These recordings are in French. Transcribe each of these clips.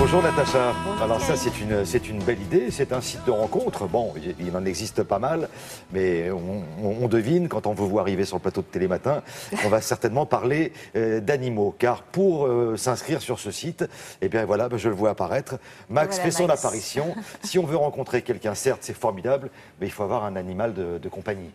Bonjour Natacha. Bonjour, Alors ça Thierry. c'est une belle idée, c'est un site de rencontre. Bon, il en existe pas mal, mais on devine quand on vous voit arriver sur le plateau de Télématin, on va certainement parler d'animaux. Car pour s'inscrire sur ce site, eh bien voilà, je le vois apparaître. Max Voilà, fait son Max. apparition. Si on veut rencontrer quelqu'un, certes c'est formidable, mais il faut avoir un animal de compagnie.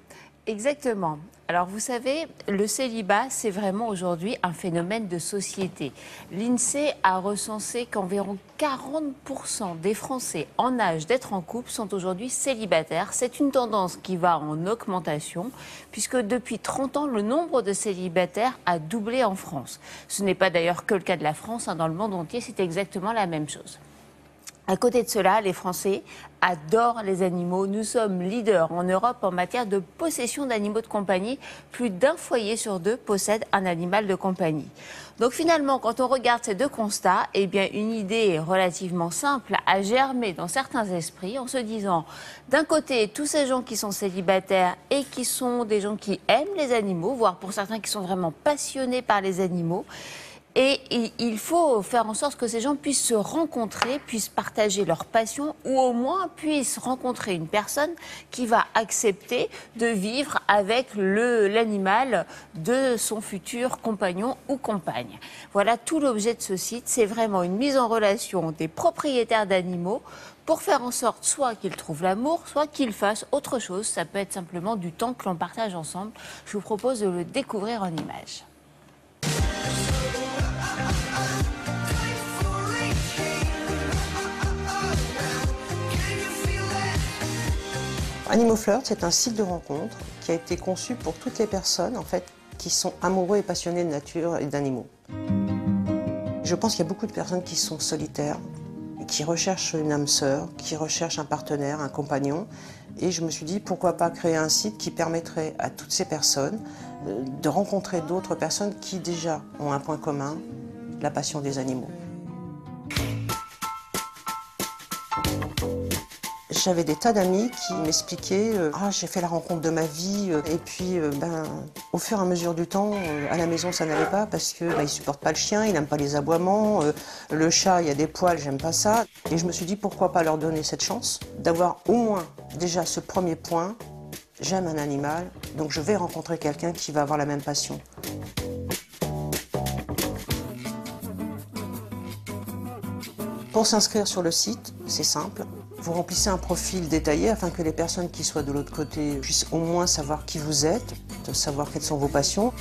Exactement. Alors vous savez, le célibat, c'est vraiment aujourd'hui un phénomène de société. L'INSEE a recensé qu'environ 40% des Français en âge d'être en couple sont aujourd'hui célibataires. C'est une tendance qui va en augmentation, puisque depuis 30 ans, le nombre de célibataires a doublé en France. Ce n'est pas d'ailleurs que le cas de la France, dans le monde entier, c'est exactement la même chose. À côté de cela, les Français adorent les animaux. Nous sommes leaders en Europe en matière de possession d'animaux de compagnie. Plus d'un foyer sur deux possède un animal de compagnie. Donc finalement, quand on regarde ces deux constats, eh bien une idée relativement simple a germé dans certains esprits en se disant, d'un côté, tous ces gens qui sont célibataires et qui sont des gens qui aiment les animaux, voire pour certains qui sont vraiment passionnés par les animaux, et il faut faire en sorte que ces gens puissent se rencontrer, puissent partager leur passion ou au moins puissent rencontrer une personne qui va accepter de vivre avec l'animal de son futur compagnon ou compagne. Voilà tout l'objet de ce site. C'est vraiment une mise en relation des propriétaires d'animaux pour faire en sorte soit qu'ils trouvent l'amour, soit qu'ils fassent autre chose. Ça peut être simplement du temps que l'on partage ensemble. Je vous propose de le découvrir en images. Animaux Flirt, c'est un site de rencontre qui a été conçu pour toutes les personnes en fait, qui sont amoureux et passionnés de nature et d'animaux. Je pense qu'il y a beaucoup de personnes qui sont solitaires, qui recherchent une âme sœur, qui recherchent un partenaire, un compagnon. Et je me suis dit, pourquoi pas créer un site qui permettrait à toutes ces personnes de rencontrer d'autres personnes qui déjà ont un point commun, la passion des animaux. J'avais des tas d'amis qui m'expliquaient ah, j'ai fait la rencontre de ma vie et puis au fur et à mesure du temps, à la maison ça n'allait pas parce que il supporte pas le chien, il n'aime pas les aboiements, le chat il y a des poils, j'aime pas ça. Et je me suis dit pourquoi pas leur donner cette chance d'avoir au moins déjà ce premier point, j'aime un animal, donc je vais rencontrer quelqu'un qui va avoir la même passion. Pour s'inscrire sur le site, c'est simple. Vous remplissez un profil détaillé afin que les personnes qui soient de l'autre côté puissent au moins savoir qui vous êtes, savoir quelles sont vos passions.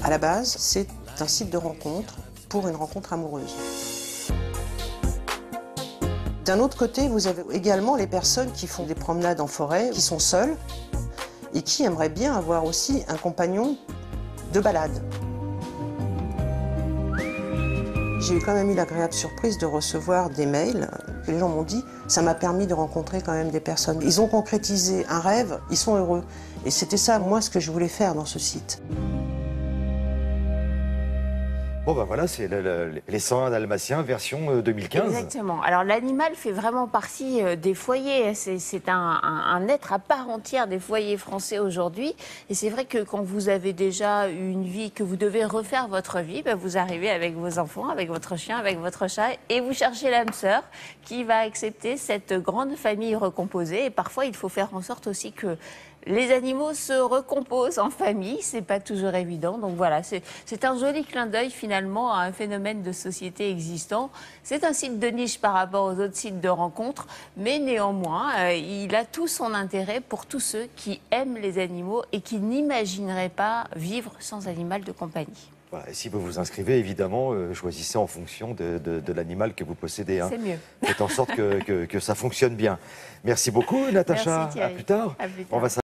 À la base, c'est un site de rencontre pour une rencontre amoureuse. D'un autre côté, vous avez également les personnes qui font des promenades en forêt, qui sont seules et qui aimeraient bien avoir aussi un compagnon de balade. J'ai quand même eu l'agréable surprise de recevoir des mails. Les gens m'ont dit, ça m'a permis de rencontrer quand même des personnes. Ils ont concrétisé un rêve, ils sont heureux. Et c'était ça, moi, ce que je voulais faire dans ce site. Bon ben voilà, c'est les 101 Dalmatiens version 2015. Exactement. Alors l'animal fait vraiment partie des foyers. C'est un être à part entière des foyers français aujourd'hui. Et c'est vrai que quand vous avez déjà une vie, que vous devez refaire votre vie, vous arrivez avec vos enfants, avec votre chien, avec votre chat, et vous cherchez l'âme sœur qui va accepter cette grande famille recomposée. Et parfois, il faut faire en sorte aussi que les animaux se recomposent en famille, c'est pas toujours évident. Donc voilà, c'est un joli clin d'œil finalement à un phénomène de société existant. C'est un site de niche par rapport aux autres sites de rencontres, mais néanmoins, il a tout son intérêt pour tous ceux qui aiment les animaux et qui n'imagineraient pas vivre sans animal de compagnie. Voilà, et si vous vous inscrivez, évidemment, choisissez en fonction de l'animal que vous possédez. Hein. C'est mieux. Faites en sorte que ça fonctionne bien. Merci beaucoup, Natacha. Merci, Thierry. À plus tard. À plus tard. On va